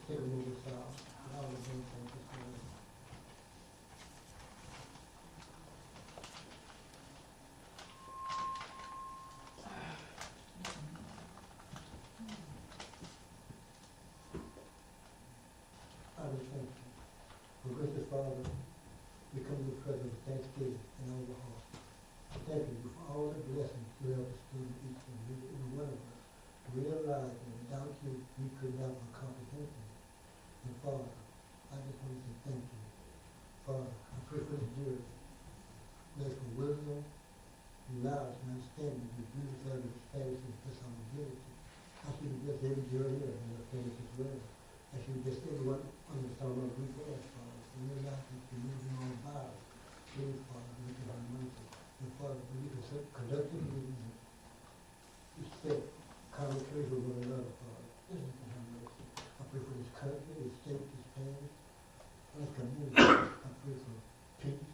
take a little south. All the things like this morning. I just thank you. Oh, gracious Father, we come to the presence of thanksgiving and all the heart. Thank you for all the blessings you have bestowed on each and every one of us. Realize that without you, we could never comprehend it. And Father, I just want to say thank you. Father, I pray for this jury. Bless for wisdom, knowledge, and understanding. You beautify the status and responsibility. I should have blessed every jury here and their families as well. I should have blessed everyone on the sound of Greek words, Father. So we're not to be moving on by. Please, Father, we can have mercy. And Father, we can conduct the meeting. Respect, communicate with one another, Father. This is have mercy. I pray for this country, this state, this parish, and community. I pray for peace,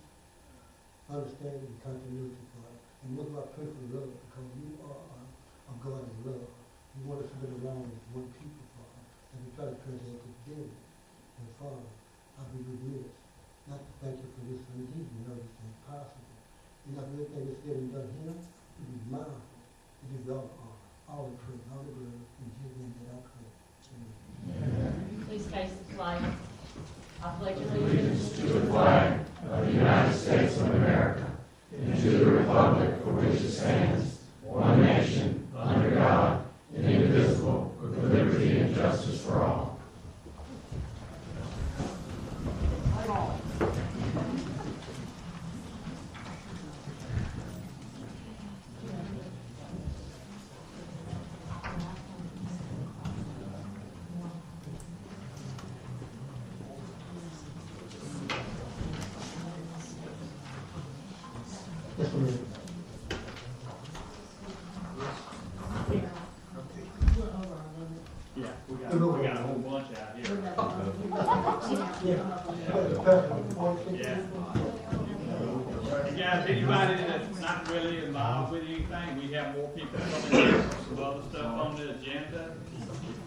understanding, and continuity, Father. And most of all, I pray for love, because you are a God of love. You want us to live around as one people, Father. And we try to present this together. And Father, I believe this. Not to thank you for this one, Jesus, you know this is impossible. And after everything that's said and done here, we be mindful. We give you all the praise, all the glory. In Jesus' name that I pray. Amen. Please face the flag. I pledge Allegiance to the flag of the United States of America and to the republic for which it stands, one nation, under God, indivisible, with liberty and justice for all. Yes, ma'am. Yeah, we got a whole bunch out here. Yeah. Guys, anybody that's not really involved with anything, we have more people coming in, some other stuff on the agenda.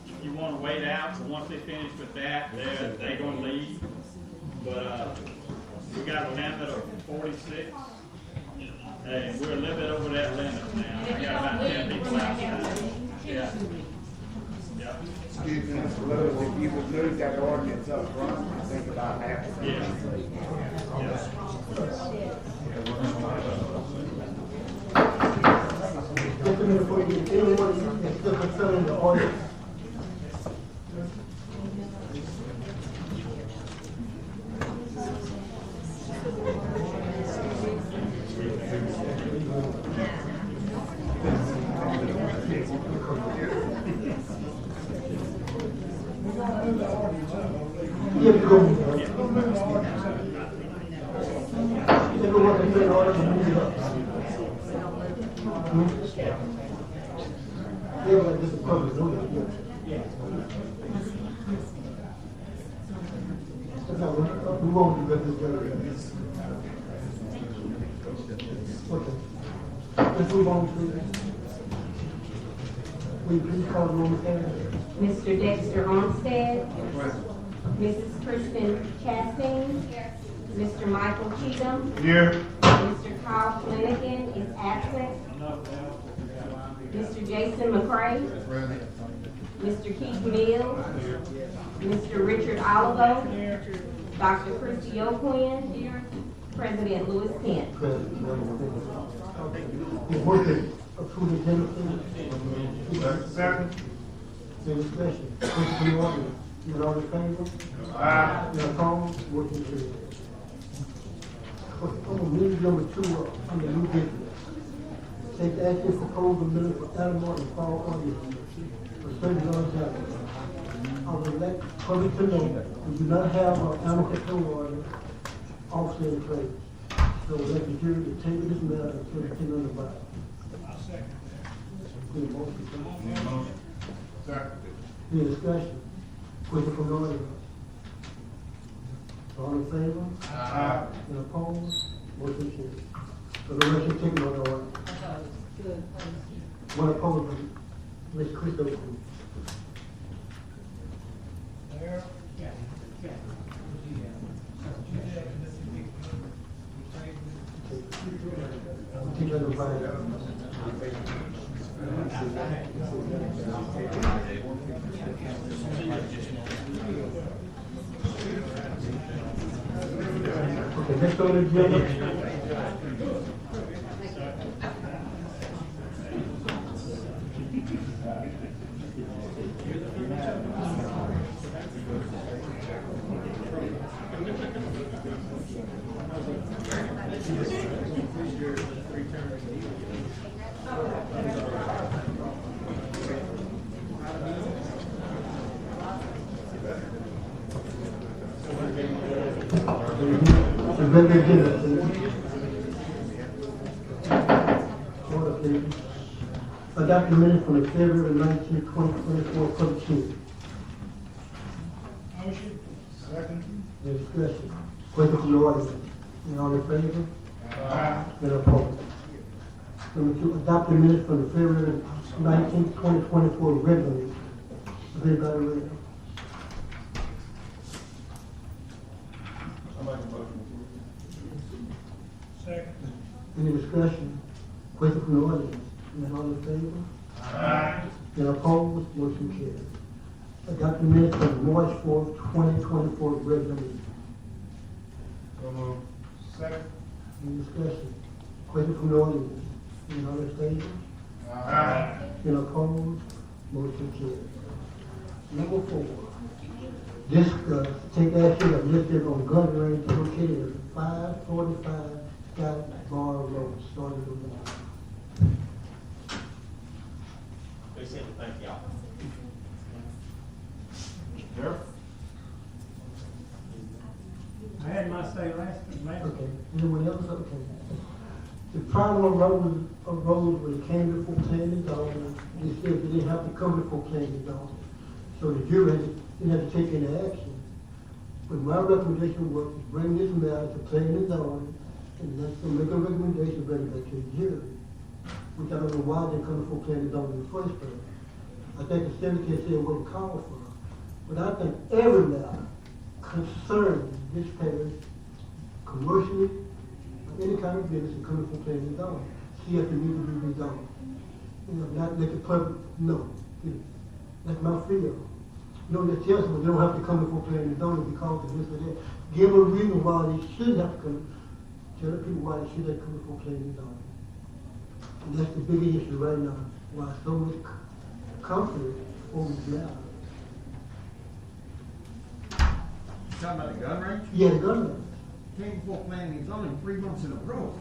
If you want to wait out, so once they finish with that, they're going to leave. But we got a limit of 46. And we're a little bit over that limit now. I got about 10 people outside. Yeah. Yeah. Excuse me, Mr. Lewis, if you would move that ordinance up front, I think about half of it. Yeah. Just a minute before you get anyone that's still concerning the audience. You have to go. You have to go up and put an order and move it up. Yeah, like this is public notice. We won't do that this way. Okay. Let's move on, please. Will you please call the roll, Ms. Mr. Dexter Armstead. Mrs. Kristen Chastain. Mr. Michael Cheatham. Here. Mr. Kyle Flanagan is absent. Mr. Jason McCray. Mr. Keith Mills. Mr. Richard Olivo. Dr. Christy O'Quinn. President Louis Kent. Approve the agenda, please. Second. Any discussion? Question from the audience? You all in favor? Aye. You opposed? Motion carried. Meeting number 2 on the new business. Take action propose amendment for animal and fall audience for certain non-animals. I would like public to know that we do not have our animal control ordinance officer in place. So we'd like the jury to take this matter until it's in the body. Any motion? Any discussion? Question from the audience? All in favor? Aye. Any opposed? Motion carried. So the motion taken on the order. One opposed, Ms. Christo. Okay, next on the agenda. Regular agenda, please. Order, please. Adopt the minutes from the February 19, 2024 public hearing. Motion. Second. Any discussion? Question from the audience. All in favor? Aye. Any opposed? Number 2, adopt the minutes from the February 19, 2024 regular meeting. Everybody read? Second. Any discussion? Question from the audience? All in favor? Aye. Any opposed? Motion carries. Adopt the minutes from the March 4th, 2024 regular meeting. So moved. Second. Any discussion? Question from the audience? All in favor? Aye. Any opposed? Motion carries. Number 4, discuss, take action of listed on gun range located at 545 Scott Bar Road, starting with the They said to thank y'all. Sheriff? I had my say last night. Okay, anyone else? Okay. The problem arose when it came before planning zone. They said they didn't have to come before planning zone. So the jury didn't have to take any action. But my recommendation was to bring this matter to planning zone and let's make a recommendation, bring it back to the jury. Which I don't know why they come before planning zone in the first place. I think the secretary said what it called for. But I think every matter concerning this parish, commercially, or any kind of business, is coming from planning zone. See if it needs to be redone. You know, not let the public know. You know, that's my fear. You don't just tell someone they don't have to come before planning zone because of this or that. Give a reason why they should have to come. Tell the people why they should have come before planning zone. And that's the big issue right now. Why so much conflict over this matter. Talking about the gun range? Yeah, the government. Came before planning and zoning 3 months in a row.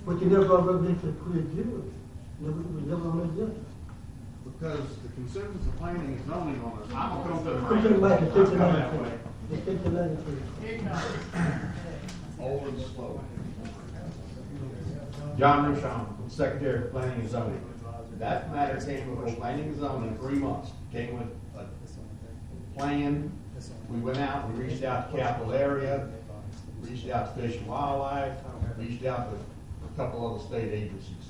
But you never got recommended to create jury. Never on the agenda. Because the concerns of planning and zoning on us, I'm gonna come to the Come to the mic and take the I'll come line, that way. please. Just take the line, please. Old and slow. John Rushon, Secretary of Planning and Zoning. That matter came before Planning and Zoning 3 months. Came with a plan. We went out, we reached out to Capital Area, reached out to Fish and Wildlife, reached out to a couple other state agencies.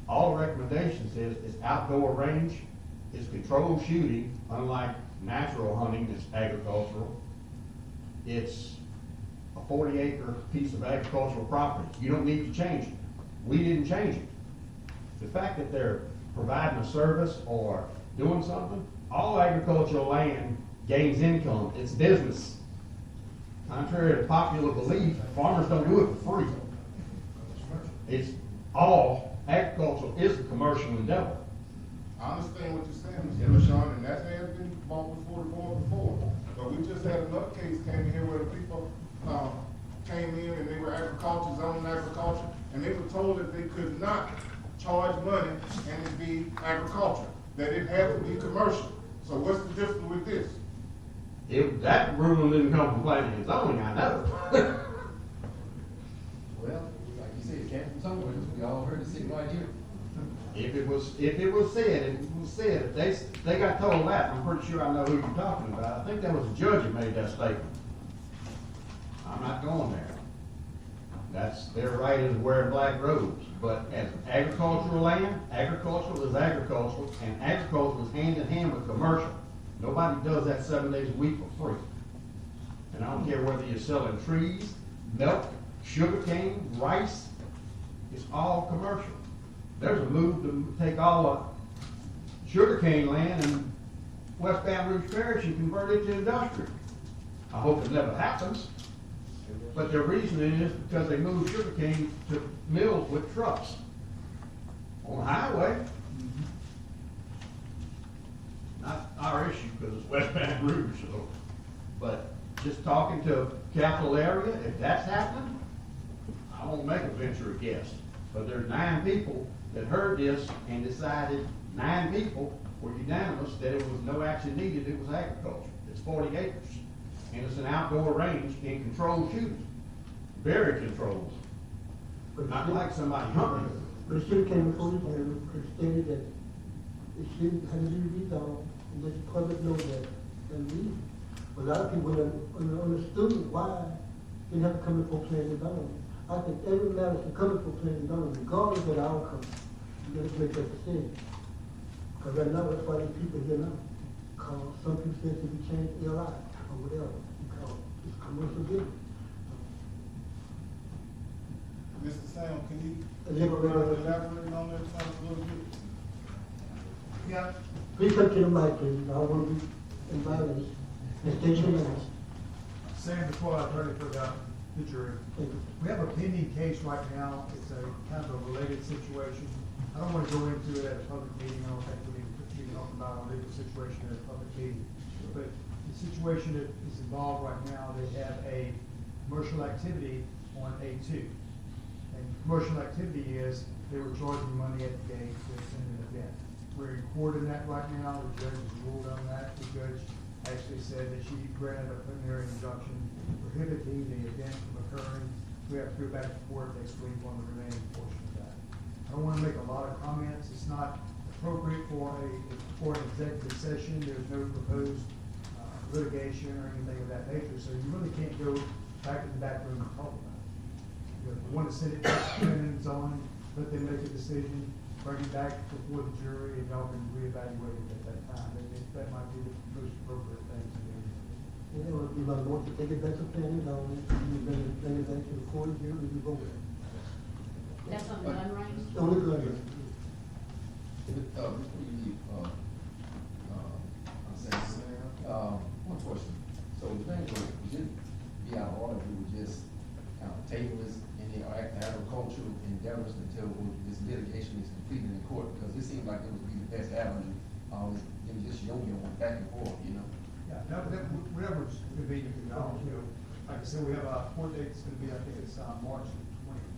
All the recommendations is outdoor range, is controlled shooting, unlike natural hunting that's agricultural. It's a 40-acre piece of agricultural property. You don't need to change it. We didn't change it. The fact that they're providing a service or doing something, all agricultural land gains income. It's business. Contrary to popular belief, farmers don't do it for free. It's all, agriculture is a commercial endeavor. I understand what you're saying, Mr. LaShawn, and that has been brought before the board before. But we just had another case came in here where the people, came in and they were agriculture, zoning agriculture, and they were told that they could not charge money and it be agriculture, that it had to be commercial. So what's the difference with this? That ruling didn't come from planning and zoning, I know. Well, like you said, it came from somewhere. We all heard the same right here. If it was said, if they got told that, I'm pretty sure I know who you're talking about. I think that was a judge that made that statement. I'm not going there. That's their right is wearing black robes. But as agricultural land, agricultural is agricultural, and agriculture is hand in hand with commercial. Nobody does that 7 days a week for free. And I don't care whether you're selling trees, milk, sugar cane, rice. It's all commercial. There's a move to take all of sugarcane land in West Baton Rouge Parish and convert it to industrial. I hope it never happens, but their reasoning is because they move sugarcane to mills with trucks on the highway. Not our issue because it's West Baton Rouge, so, but just talking to capital area, if that's happening, I won't make a venture a guess. But there's 9 people that heard this and decided, 9 people were unanimous that it was no action needed, it was agriculture. It's 40 acres. And it's an outdoor range in controlled shooting. Very controlled. But Not like somebody hunting. But it should have came before you, and stated that it shouldn't have to be rezoned, and let the public know that, and leave. But a lot of people, on the student, why, they have to come before planning and zoning. I think every matter should come before planning and zoning, regardless of the outcome. You gotta make that decision. Because right now, that's why these people here now. Cause some people say it should be changed LI, or whatever, because it's commercial business. Mr. Sam, can you Elaborate. elaborate on that a little bit? Yeah, Please come to the mic, please. I want to be invited. And state your name. Sam Before, attorney for the jury. Thank you. We have a pending case right now. It's a kind of a related situation. I don't want to go into it at a public meeting. I don't think we need to talk about a legal situation at a public meeting. But the situation that is involved right now, they have a commercial activity on A2. And commercial activity is they were charging money at the gate to attend an event. We're in court in that right now. The judge has ruled on that. The judge actually said that she granted a preliminary injunction prohibiting the event from occurring. We have to go back to court next week on the remaining portion of that. I don't want to make a lot of comments. It's not appropriate for an executive session. There's no proposed litigation or anything of that nature, so you really can't go back in the back room and talk about it. If you want to send it back to planning and zoning, let them make a decision, bring it back before the jury, and y'all can reevaluate it at that time. That might be the most appropriate thing to do. Yeah, well, if you want to take it back to planning and zoning, you bring it back to the court here, and you vote it. That's on the gun range? Only good. Before you leave, I'm saying, one question. So the thing was, we didn't be out of order, we would just kind of table this in the agricultural endeavors until this litigation is completed in court, because it seemed like it would be the best avenue. It was just yo-yo back and forth, you know? Yeah, whatever's convenient for y'all, you know. Like I said, we have a court date, it's gonna be, I think it's March 20th.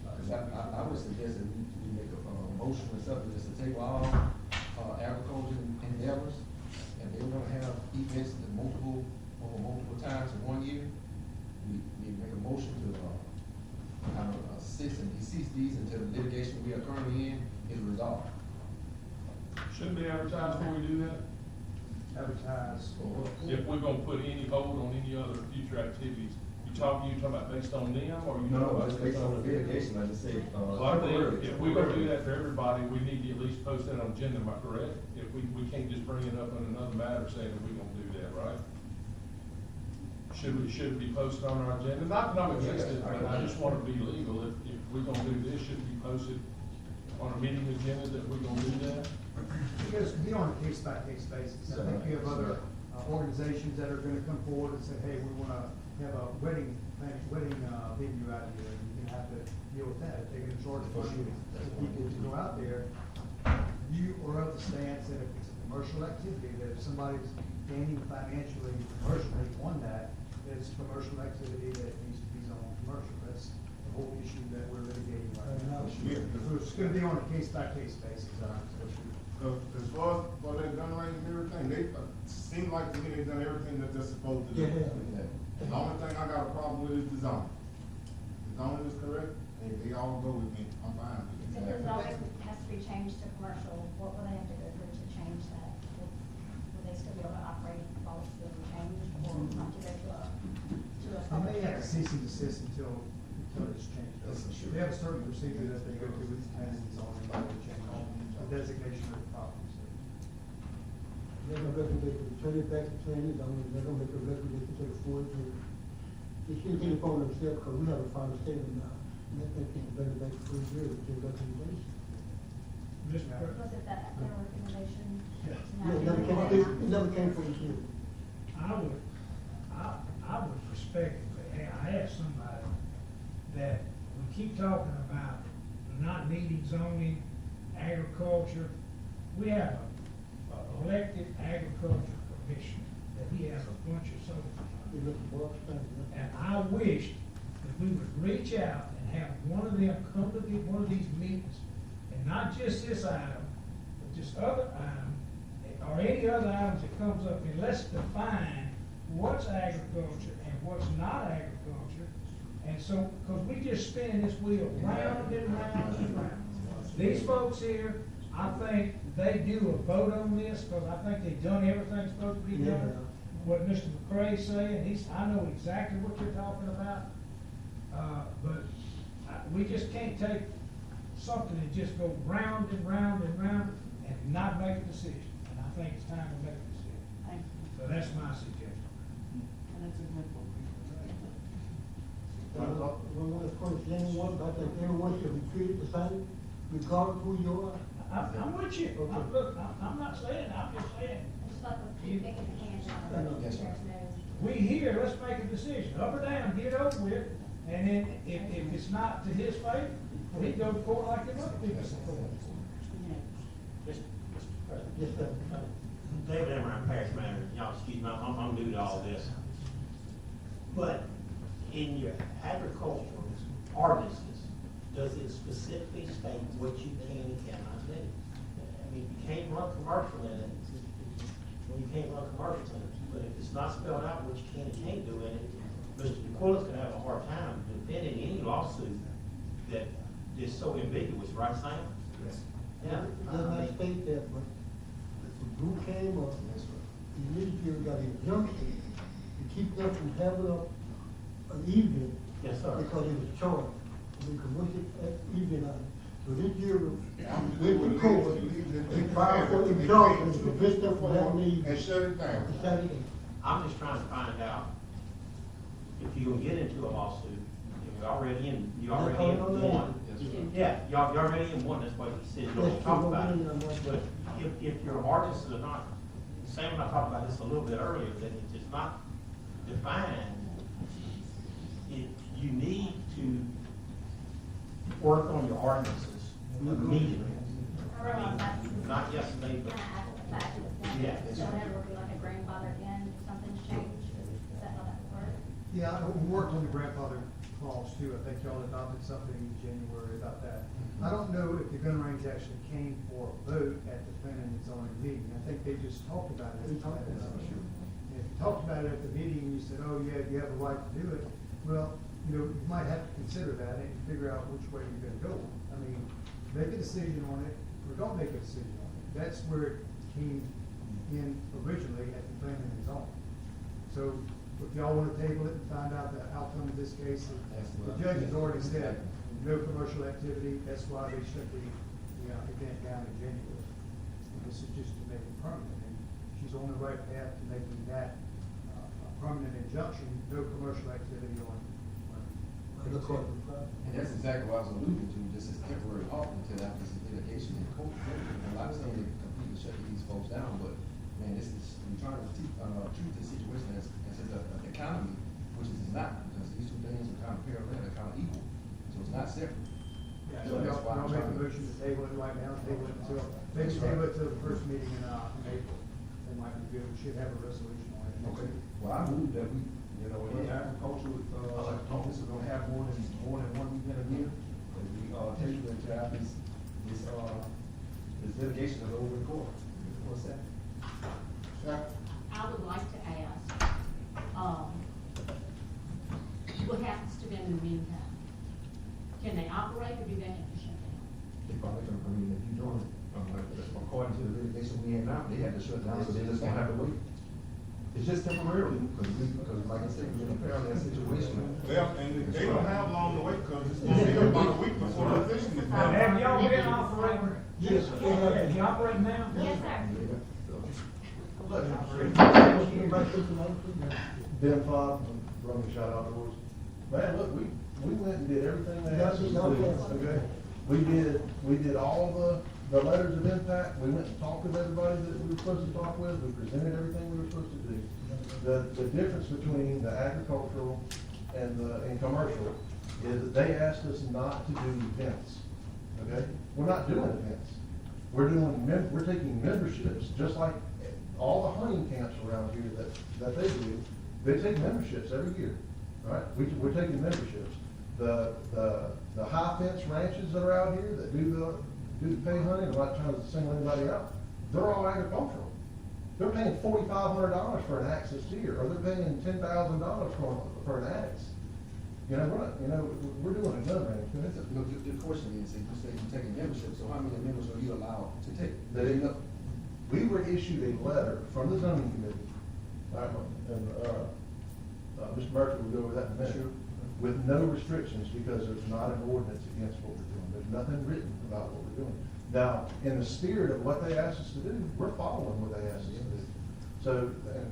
Because I would suggest that we make a motion or something, just to table all agriculture endeavors, and they want to have events that multiple times in 1 year. We make a motion to kind of cease these until the litigation we are currently in is resolved. Shouldn't be advertised before we do that? Advertise. If we're gonna put any hold on any other future activities, you talking about based on them, or you talking No, about it's based on the litigation, I just say. Well, I think if we're gonna do that for everybody, we need to at least post that on agenda, am I correct? If we can't just bring it up on another matter saying that we're gonna do that, right? Should it be posted on our agenda? Not that I'm against it, but I just wanna be legal. If we're gonna do this, should it be posted on a meeting agenda that we're gonna do that? Because be on a case-by-case basis. I think you have other organizations that are gonna come forward and say, hey, we wanna have a wedding venue out here, and you're gonna have to deal with that. If they're gonna charge for you, people to go out there, you are of the stance that if it's a commercial activity, that if somebody's gaining financially, commercially on that, it's commercial activity that needs to be zoned commercial. That's the whole issue that we're litigating right now. So it's gonna be on a case-by-case basis, As far as that gun range and everything, they seem like to me they've done everything that they're supposed to do. Yeah. The only thing I got a problem with is the zoning. The zoning is correct, and they all go with me, I'm fine with If it. the zoning has to be changed to commercial, what will they have to go through to change that? Will they still be able to operate while it's still changed, or not to go to a They public may have to hearing? cease and desist until it's changed. They have a certain procedure that they go through with the planning and zoning, like they change the designation of the property. They're gonna recommend, turn it back to planning and zoning, they're gonna make a recommendation to the court, and they should get it on themselves, because we have a final say in now. let that thing bring it back to the jury, to the recommendation. Mr. President. Was it that their recommendation? Yeah. It never came from the jury. I would respectfully ask somebody that we keep talking about not needing zoning, agriculture. We have a elected agriculture commissioner that he has a bunch of soldiers It on. looked more expensive. And I wished that we would reach out and have one of them come to one of these meetings, and not just this item, but just other item, or any other items that comes up, and let's define what's agriculture and what's not agriculture. And so, because we just spinning this wheel round and round and round. These folks here, I think they do a vote on this, because I think they've done everything supposed to be done. What Mr. McCray's saying, I know exactly what you're talking about. But we just can't take something and just go round and round and round and not make a decision. And I think it's time to make a decision. Thank you. So that's my suggestion. And that's a good one. One last point, anyone, I think everyone should be treated the same, regardless of who you are. I'm with you. Look, I'm not saying, I'm just saying, It's like the kicking the can down the Yes, sir. chair's nose. we here, let's make a decision, up or down, get it over with. And then if it's not to his favor, he go to court like the other people. Mr. President. Yes, sir. David Emmer, parish manager, y'all excuse me, I'm new to all this. But in your agricultural ordinances, does it specifically state what you can and cannot do? I mean, you can't run commercial in it, you can't run commercial in it, but if it's not spelled out what you can and can't do in it, Mr. DeQuilla's gonna have a hard time defending any lawsuit that is so ambiguous, right, Sam? Yes. Yeah. Does not state that, but if the group came up, the immediately got a injunction to keep them from having an evening. Yes, sir. Because it was charged, we could wish it at evening on. So this year, we went to court, and filed for injunction to prevent them from having an evening. And shut it down. Saturday. I'm just trying to find out if you're gonna get into a lawsuit, you're already in one. Yeah, you're already in one, that's what he said, you don't talk about it. But if your ordinances are not, Sam and I talked about this a little bit earlier, that it's just not defined, you need to work on your ordinances immediately. I realize that's. Not yesterday, but. Kind of after the fact, but Yeah. so that would be like a grandfather in, if something's changed, is that how that would work? Yeah, we worked on the grandfather clause too. I think y'all adopted something in January about that. I don't know if the gun range actually came for a vote at the planning and zoning meeting. I think they just talked about it. They talked about it. And if you talked about it at the meeting and you said, oh, yeah, you have a right to do it, well, you might have to consider that and figure out which way you're gonna go. I mean, make a decision on it or don't make a decision on it. That's where it came in originally at the planning and zoning. So if y'all wanna table it and find out the outcome of this case, the judge has already said, no commercial activity, that's why they shut the event down in January. And this is just to make it permanent, and she's on the right path to making that a permanent injunction, no commercial activity on. The court. And that's exactly what I was alluding to, this is temporary halt until after this litigation in court. And I'm not saying they completely shut these folks down, but man, this is, we're trying to treat the situation as an economy, which it is not, because these two things are kind of parallel, they're kind of equal. So it's not separate. Yeah, So so that's why I'm y'all make trying a to. motion to table it right now, table it until, maybe table it till the first meeting in April. That might be good, we should have a resolution on it. Okay, well, I move that we, in agricultural, office, we're gonna have more than one event a year. And we, take it to have this litigation is over in court. What's that? I would like to ask, what happens to them in the meantime? Can they operate or do they have to shut down? They probably, if you're doing, according to the litigation we have now, they have to shut down, so they just gonna have to wait. It's just temporarily, because like I said, we're in a parallel situation. Well, and they don't have long to wait, because it's gonna be about a week before the position is done. Have y'all been operating? Yes. Have you operating now? Yes, sir. Ben Fobb from Running Shot Outdoors. Man, look, we went and did everything they asked us to do, Okay. okay? We did all the letters of impact, we went and talked with everybody that we were supposed to talk with, we presented everything we were supposed to do. The difference between the agricultural and commercial is that they asked us not to do events, okay? We're not doing events. We're taking memberships, just like all the hunting camps around here that they do. They take memberships every year, right? We're taking memberships. The high fence ranches that are out here that do the pay hunting, I'm not trying to single anybody out, they're all agricultural. They're paying $4,500 for an axis deer, or they're paying $10,000 for an axe. You know, we're doing a gun range. No, the question is, you say you're taking membership, so how many members are you allowed to take? We were issued a letter from the zoning committee, and Mr. Murphy will go over that in a minute, Sure. with no restrictions, because there's not an ordinance against what we're doing. There's nothing written about what we're doing. Now, in the spirit of what they asked us to do, we're following what they asked us to do. So, and,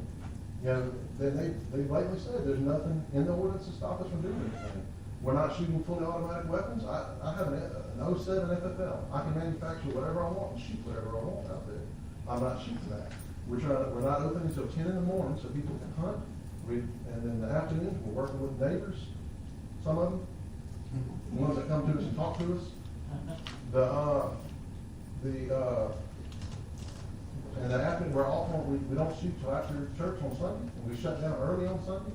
you know, then they blatantly said, there's nothing in the ordinance to stop us from doing anything. We're not shooting fully automatic weapons. I have an 07 FFL. I can manufacture whatever I want and shoot whatever I want out there. I'm not shooting that. We're not open until 10 in the morning so people can hunt. And in the afternoons, we're working with neighbors, some of them, the ones that come to us and talk to us. And the afternoon, we're off we don't shoot till after church on Sunday, and we shut down early on Sunday.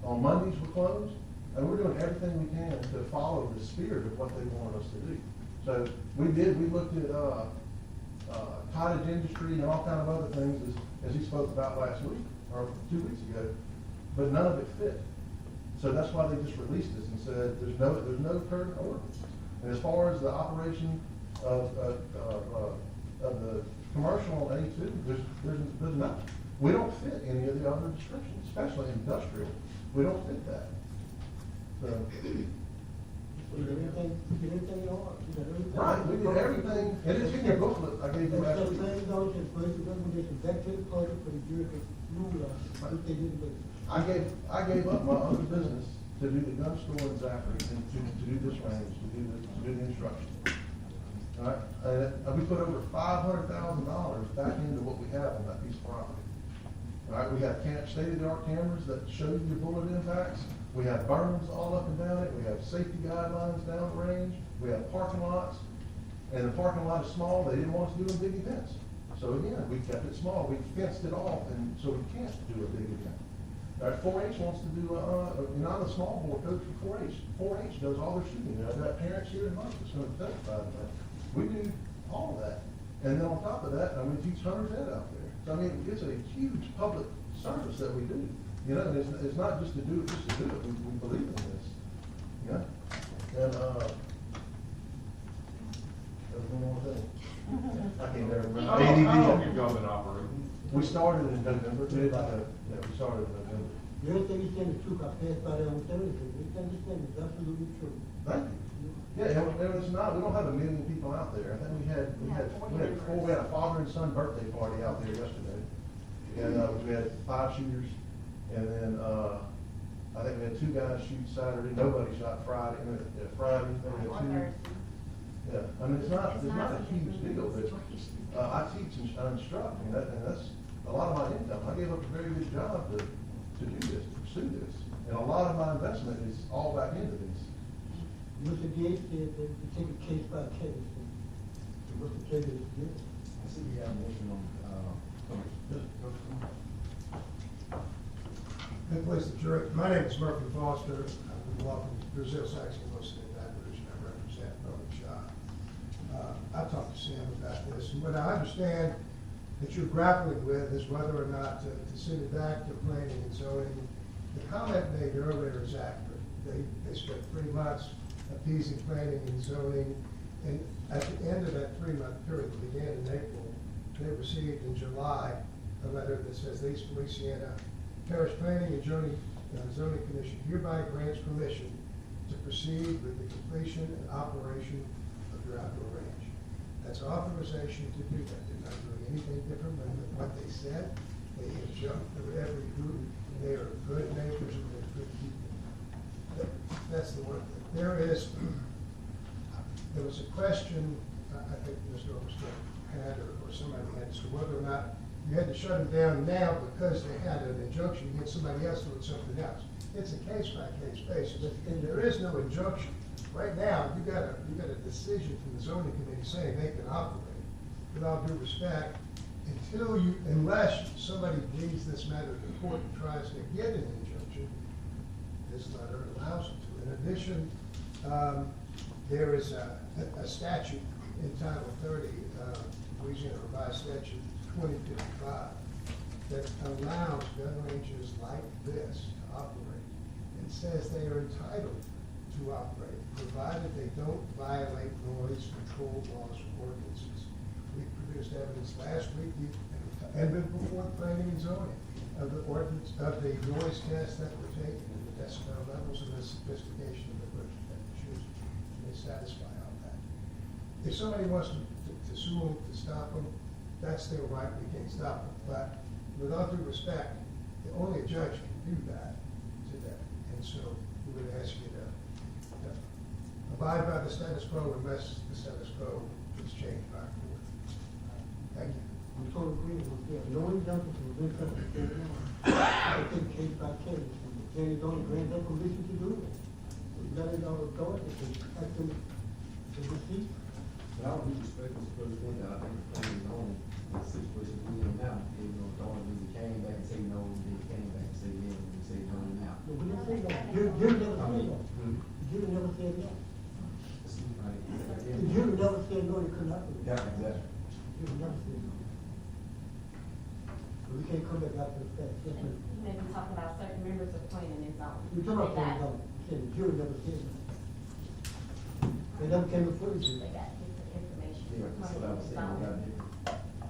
On Mondays, we're closed, and we're doing everything we can to follow the spirit of what they wanted us to do. So we looked at, cottage industry and all kind of other things as he spoke about last week, or 2 weeks ago, but none of it fit. So that's why they just released us and said, there's no current ordinance. And as far as the operation of the commercial on A2, there's nothing. We don't fit any of the other descriptions, especially industrial. We don't fit that. So. You did everything you want. Right, we did everything, and it's in your booklet I gave you last week. I gave up my other business to do the gun store in Zachary and to do this range, to do the instruction. All right, and we put over $500,000 back into what we have on that piece of property. All right, we have state-of-the-art cameras that show you your bullet impacts. We have berms all up and down it. We have safety guidelines down the range. We have parking lots. And the parking lot is small. They didn't want us doing big events. So again, we kept it small. We fenced it off, and so we can't do a big event. All right, 4-H wants to do, I'm a small board coach for 4-H. 4-H does all their shooting. I've got parents here in Memphis going to testify to that. We do all of that. And then on top of that, we teach hunters ed out there. So I mean, it's a huge public service that we do. You know, and it's not just to do it, just to do it. We believe in this. Yeah. And there's one more thing. I can't remember. How long have y'all been operating? We started in November. We started in November. Everything you said is true. I passed by there on Thursday. Everything you said is absolutely true. Thank you. Yeah, and it's not, we don't have 1 million people out there. I think we had a father and son birthday party out there yesterday. And we had 5 shooters. And then, I think we had 2 guys shoot Saturday, nobody shot Friday, Friday, we had 2. Yeah, I mean, it's not a huge deal, but, I teach and instruct, and that's a lot of my income. I gave up a very good job to do this, to pursue this. And a lot of my investment is all back into this. Mr. Gates said that you take it case by case. So what's the case is good? I see we have a motion on, Good place to direct. My name is Murphy Foster. I'm welcome to Brazil, Saxon, Wilson, and Baton Rouge, and I represent Public Shot. I talked to Sam about this, and what I understand that you're grappling with is whether or not to send it back to planning and zoning. The comment made earlier is accurate. They spent 3 months appeasing planning and zoning, and at the end of that 3-month period, that began in April, they received in July a letter that says, the East Feliciana Parish Planning and Zoning Commission hereby grants permission to proceed with the completion and operation of your outdoor range. That's authorization to do that. They're not doing anything different than what they said. They have jumped through every hoop, and they are good neighbors and they're good people. That's the one thing. There was a question, I think Mr. Overstreet had, or somebody had, as to whether or not you had to shut them down now because they had an injunction against somebody else doing something else. It's a case-by-case basis, and there is no injunction. Right now, you got a decision from the zoning committee saying they can operate. With all due respect, unless somebody brings this matter to court and tries to get an injunction, this letter allows them to. In addition, there is a statute in Title 30, Louisiana Revised Statute 2055, that allows gun ranges like this to operate, and says they are entitled to operate, provided they don't violate noise control laws or ordinances. We produced evidence last week, and before the planning and zoning, of the ordinance, of the noise tests that were taken, and the decibel levels and the sophistication of the equipment that was used. They satisfy all that. If somebody wants to sue them, to stop them, that's their right, we can't stop them. But with all due respect, only a judge can do that today. And so we would ask you to abide by the status quo unless the status quo is changed by court. Thank you. I'm totally agree with you. No injunction to prevent them from doing it. I think case by case, and the county don't grant them permission to do it. We let it all go, it can act them to proceed. But I would respect Mr. President, I think the planning is on the situation we in now. You know, the only reason came back and say no, they came back and say yeah, and say no now. No, we didn't say that. You never said that. You never said that. You never said no, you could not do it. Yeah, exactly. You never said no. We can't come back after the fact. You may be talking about certain members of planning and zoning. We talk about that, no, the jury never said that. They never came before the jury. They got different information. Yeah, that's what I was saying, we got different.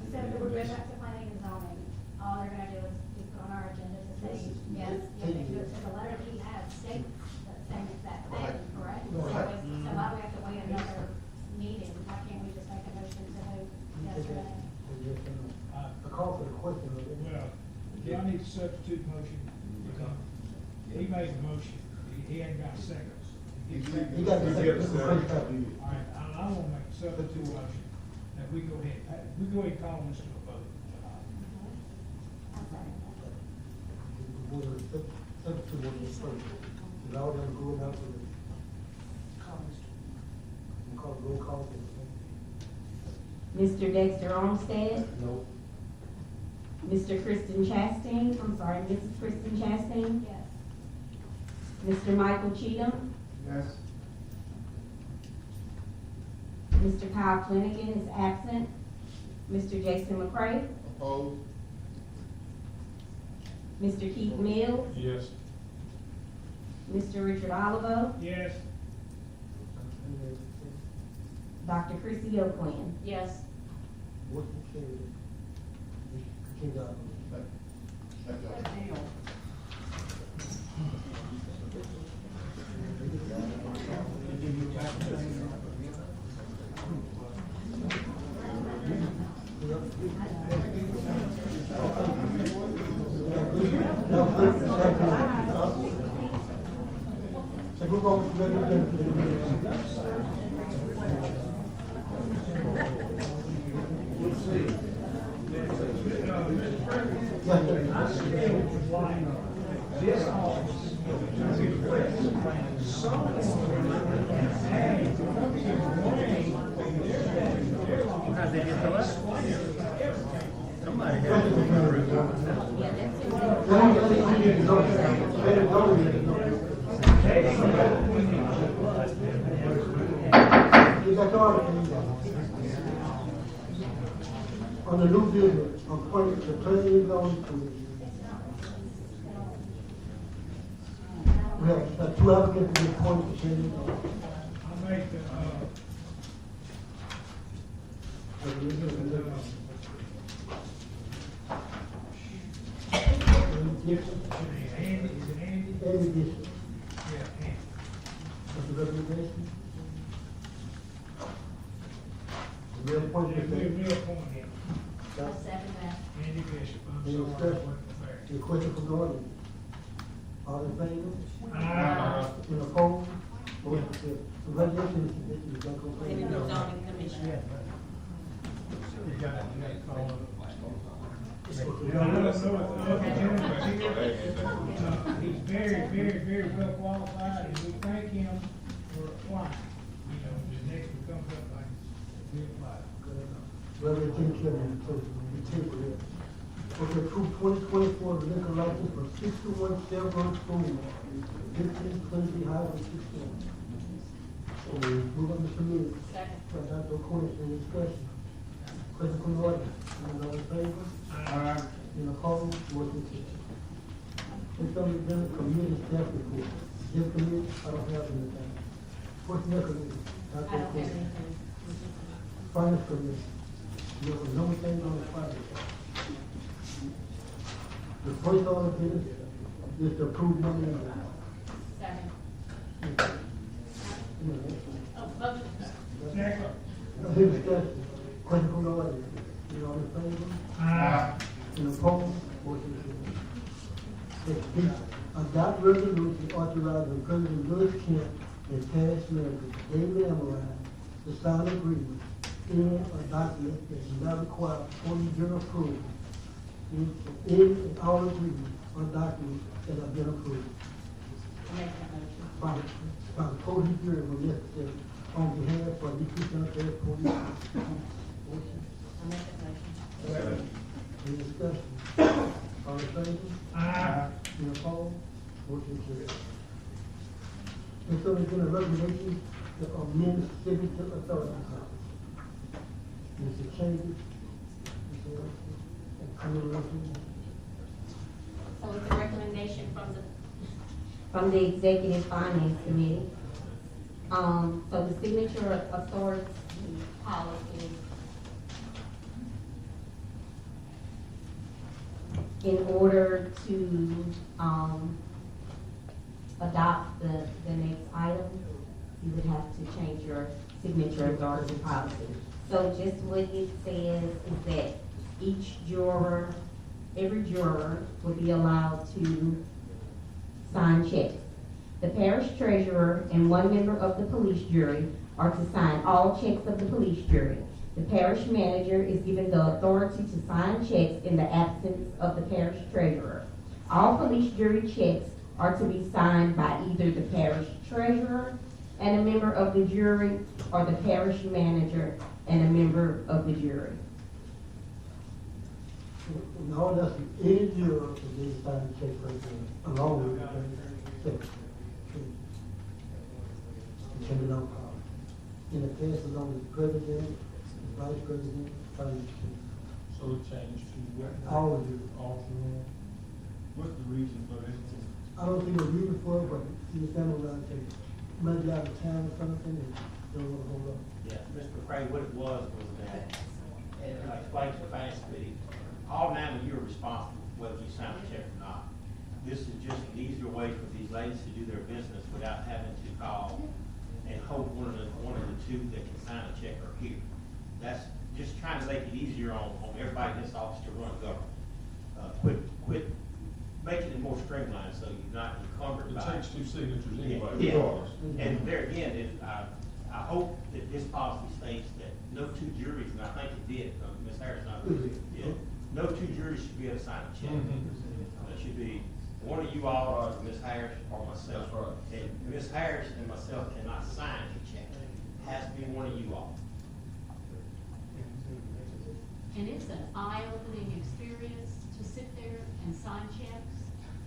So if we're going back to planning and zoning, all they're gonna do is put on our agenda to say, yes, they can do it, because the letter that he has states that same exact thing, correct? Right. So why do we have to wait another meeting? Why can't we just make a motion to vote yes or no? I call for the question of it. Well, y'all need to substitute motion. He made the motion, he ain't got seconds. You got to say, this is the first time. All right, I want to make a substitute motion, that we go ahead and call this to a vote. I'm sorry. We'll substitute one of the first. Allow them to go down to the comments. We call roll call. Mr. Dexter Armstead, No. Mr. Kristen Chastain, Mrs. Kristen Chastain, Yes. Mr. Michael Cheatham, Yes. Mr. Kyle Flanagan is absent, Mr. Jason McCray, Opposed? Mr. Keith Mills, Yes. Mr. Richard Olivo, Yes. Dr. Chrissy O'Quinn. Yes. Motion carried. Continue on. So we're going This office to request How'd they get to us? Somebody on the new business, appoint the planning zone committee. We have two applicants to be appointed to planning zone. I make the, Gibson, Andy, is it Andy? Eddie Gibson. Yeah, Andy. What's the recommendation? We appoint Yeah, the we planning. appoint him, I'll second that. Andy Bishop, I'm Any sorry. discussion? I wasn't there. Any question from the audience? All in favor? Aye. Any opposed? Motion carries. Congratulations, Mr. Blanco. Maybe the zoning commission. You got it, you got it called. Okay. I don't know if the other gentleman here, he's very well qualified, and we thank him for applying. You know, the next one comes up like, we apply. Reverend King Kevin, we table it. Okay, approve 2024 liquor license for 61 Chevron School, 1520 Highway 61. So, move on, Mr. Lee. Second. Dr. O'Connor, any discussion? Question from the audience? All in favor? Aye. Any opposed? Motion carries. Next on the agenda, community staff report. This committee, I don't have anything. Personnel committee. I don't have anything. Finance committee. You have no thing on the finance. The first order of business is to approve money. Second. Oh, motion. Second. Any discussion? Question from the audience? You all in favor? Aye. Any opposed? Motion carries. Next, B, adopt resolution authorizing President Lewis Kemp and past members David Amaral to sign agreement in a document that does not require formal general approval in all agreements or documents that have been approved Make that motion. by the code jury when necessary on behalf of the Christian Affairs Police. Motion. I make that motion. Any discussion? All in favor? Aye. Any opposed? Motion carries. And so there's been a recommendation to amend signature authority. Mr. Chambers, Mr. Wilson, and Camille Wilson. So it's a recommendation from the Executive Finance Committee. So the signature authority policy, in order to, adopt the next item, you would have to change your signature authority policy. So just what it says is that each juror, every juror would be allowed to sign checks. The parish treasurer and one member of the police jury are to sign all checks of the police jury. The parish manager is given the authority to sign checks in the absence of the parish treasurer. All police jury checks are to be signed by either the parish treasurer and a member of the jury, or the parish manager and a member of the jury. No, that's any juror can be signed check right there, along with the check. Depending on power. In the past, it's only the president, the vice president, finance committee. So it changed to what? All of you. All three. What's the reason for this? I don't think we're reading for it, but you understand what I'm saying. Maybe out of town or something, and don't want to hold up. Yeah, Mr. McCray, what it was that, and I explained to the finance committee, all 9 of you are responsible whether you sign a check or not. This is just an easier way for these ladies to do their business without having to call and hope one of the two that can sign a check are here. That's just trying to make it easier on everybody in this office to run government. Quit making it more streamlined so you're not encumbered by. It takes 2 signatures anyway, Yeah. regardless. And there again, I hope that this policy states that no 2 juries, and I think it did, Ms. Harris, not really, did. No 2 juries should be able to sign a check. It should be one of you all, or Ms. Harris, or myself. That's right. And Ms. Harris and myself cannot sign a check. It has to be one of you all. And it's an eye-opening experience to sit there and sign checks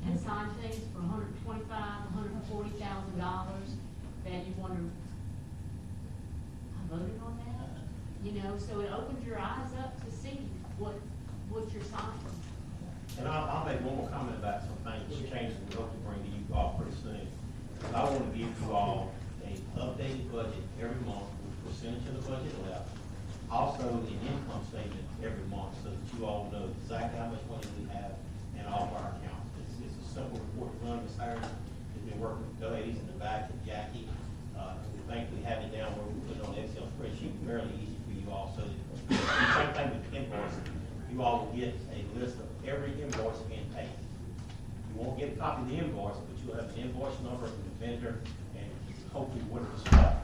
and sign things for $125,000, $140,000 that you wonder, I voted on that? You know, so it opens your eyes up to see what you're signing. And I'll make one more comment about some things, changes we hope to bring to you all pretty soon. I want to give you all an updated budget every month with percentage of the budget left. Also, an income statement every month so that you all know exactly how much money we have in all of our accounts. It's a simple report to run. Ms. Harris has been working with the ladies in the back and Jackie. We think we have it down where we put it on Excel spreadsheet, fairly easy for you all. So that, same thing with invoicing. You all will get a list of every invoice being paid. You won't get get a copy of the invoice, but you'll have the invoice number of the vendor and hopefully what it was for.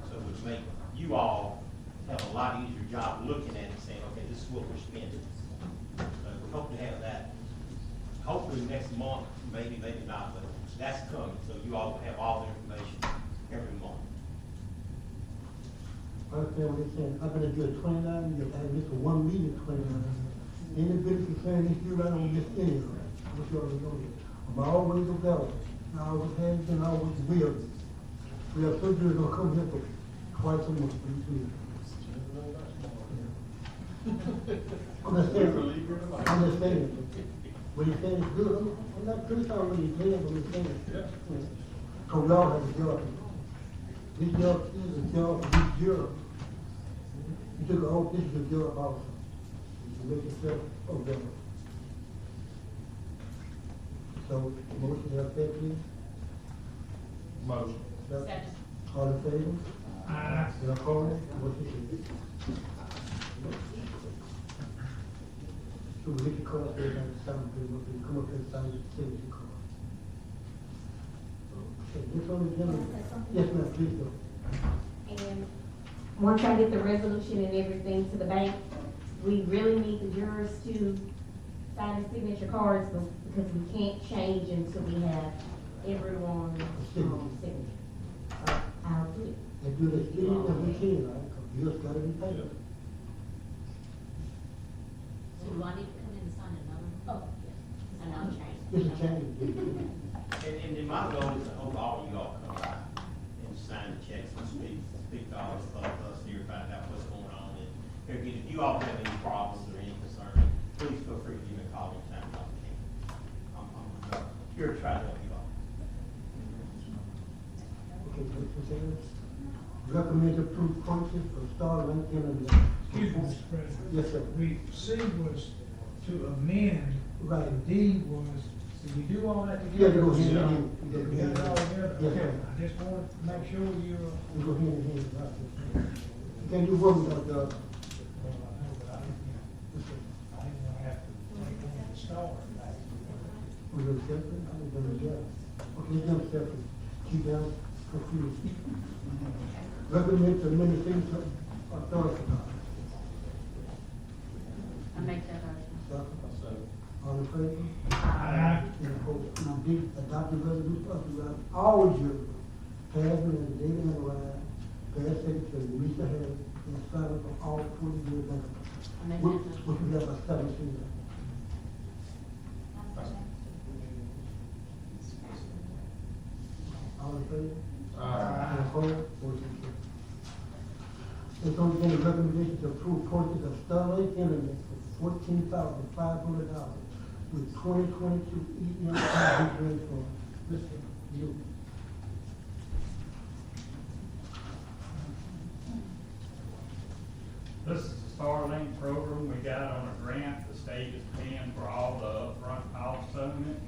So it would make you all have a lot easier job looking at it and saying, okay, this is what we're spending. We hope to have that, hopefully next month, maybe not, but that's coming, so you all will have all the information every month. I understand what you're saying. I'm gonna do a 29 years, I have this for 1 meeting, 29. Any business saying this year, I don't miss any of it. What you already know. I'm always available. I always have been, I always will. We have surgery gonna come here for twice a month for this year. I'm just saying. What you're saying is good. I'm not criticizing what you're saying, but you're saying. So we all have a job. This job is a job for this job. You took an oath, this is a job also. You make yourself available. So, motion to effect, please? Motion. Second. All in favor? Aye. Any opposed? Motion carries. So we get your card, they have to sign, they come up and sign the signature card. Okay, this one is general. Yes, ma'am, please go. And once I get the resolution and everything to the bank, we really need the jurors to sign the signature cards because we can't change until we have everyone's signature. So I'll do it. And do this, get in as we can, right? Because you just gotta be paid. So do I need to come in and sign another? Oh, yes. And I'll change. It's a change. And my goal is to hope all you all come by and sign the checks and speak to all of us here, find out what's going on. And again, if you all have any problems or any concerns, please feel free to give me a call anytime you can. I'm here to try to help you all. Okay, Mr. Taylor. Recommend to approve purchase for Starlink Internet. Excuse me, Mr. President. Yes, sir. We, C was to amend, Right. and D was, did we do all that Yeah, together? go ahead and do it. We got it all together? Yes, Okay. sir. I just wanted to make sure you, We go hand in hand, right? You can't do work without the, I know, but I didn't, yes, sir. I didn't want to have to make one to start. We go separate, I think we're together. Okay, them separate. Keep them confused. Recommend to amend the signature authority. I make that motion. All in favor? Aye. Any opposed? Now, D, adopt the resolution authorizing all jurors, past and date and arrive, past secretary, Lisa Harris, and sign up for all 20 years. I make that Which motion. we have a 17. All in favor? Any opposed? Motion carries. It's on the recommendation to approve purchase of Starlink Internet for $14,500 with 2022 EMI grant from Mr. Yu. This is the Starlink program we got on a grant. The state is paying for all the upfront costs of it.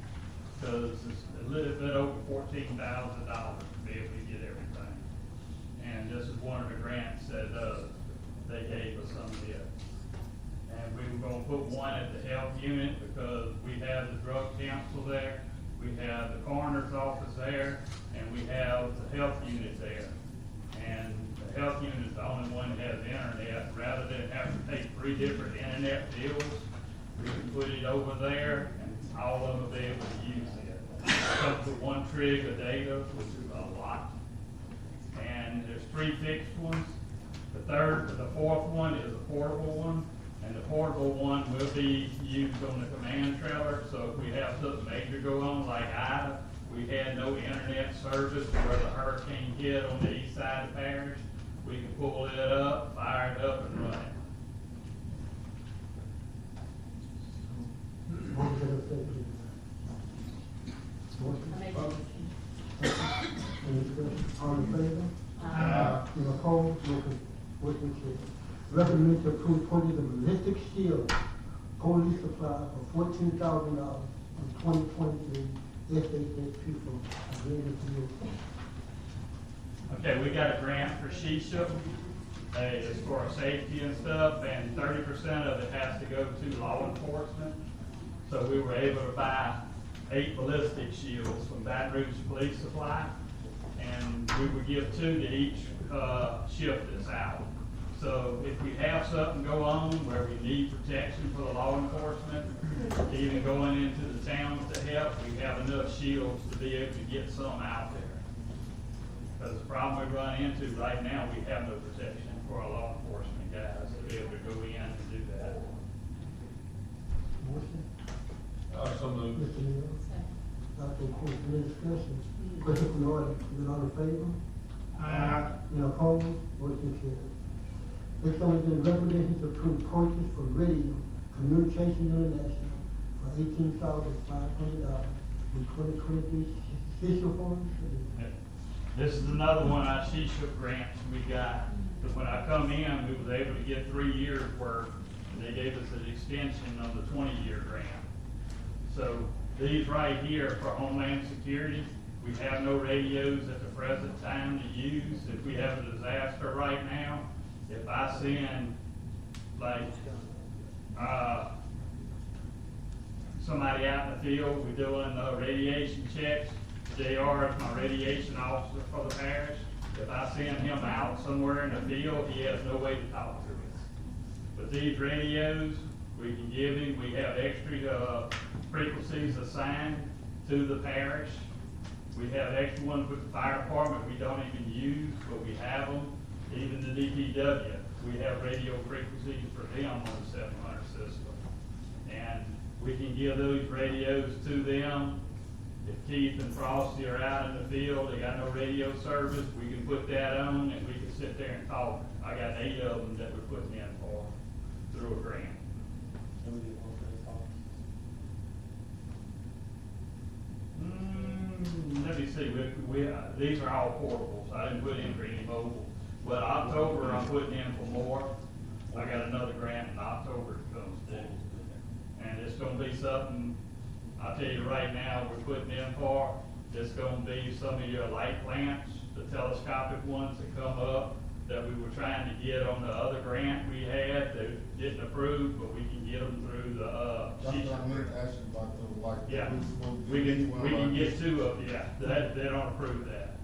Because it's a little bit over $14,000 to be able to get everything. And this is one of the grants that, they gave us some of it. And we were gonna put one at the health unit because we have the drug council there, we have the coroner's office there, and we have the health unit there. And the health unit is the only one that has internet, rather than have to take 3 different internet deals, we can put it over there and all of them will be able to use it. It comes with 1 trig of data, which is a lot. And there's 3 fixed ones. The 4th one is a portable one, and the portable one will be used on the command trailer. So if we have something major go on, like Ida, we had no internet service where the hurricane hit on the east side of the parish, we can pull it up, fire it up, and run it. Motion to effect. Motion. I make that motion. Any discussion? All in favor? Aye. Any opposed? Motion carries. Recommend to approve purchase of ballistic shield police supply for $14,000 in 2023 SHSP from Agreement to you. Okay, we got a grant for SHISA. It's for safety and stuff, and 30% of it has to go to law enforcement. So we were able to buy 8 ballistic shields from Baton Rouge Police Supply, and we would give 2 to each shift that's out. So if we have something go on where we need protection for the law enforcement, even going into the towns to help, we have enough shields to be able to get some out there. Because the problem we run into right now, we have no protection for our law enforcement guys to be able to go in and do that. Motion, So moved. Mr. Neal, Second. Dr. O'Connor, any discussion? Question from the audience, is it all in favor? Any opposed? Motion carries. Next on the recommendation to approve purchase for radio communication international for $18,500 in 2023 official funds. This is another one of our SHESHUP grants we got. Because when I come in, we was able to get 3 years worth, and they gave us an extension of the 20-year grant. So these right here for Homeland Security, we have no radios at the present time to use. If we have a disaster right now, if I send like somebody out in the field, we're doing radiation checks. JR is my radiation officer for the parish. If I send him out somewhere in the field, he has no way to talk to us. But these radios, we can give him, we have extra frequencies assigned to the parish. We have extra ones with the fire department we don't even use, but we have them. Even the DPW, we have radio frequencies for them on the 700 system. And we can give those radios to them. If Keith and Frosty are out in the field, they got no radio service, we can put that on and we can sit there and talk. I got 8 of them that we're putting in for through a grant. Let me see, these are all portables. I didn't put in for any mobile. But October, I'm putting in for more. I got another grant in October that comes due. And it's gonna be something, I'll tell you right now, we're putting in for. It's gonna be some of your light lamps, the telescopic ones that come up that we were trying to get on the other grant we had that didn't approve, but we can get them through the, That's what I meant to ask you about the, like. yeah, the- we can get 2 of them, yeah, they don't approve that.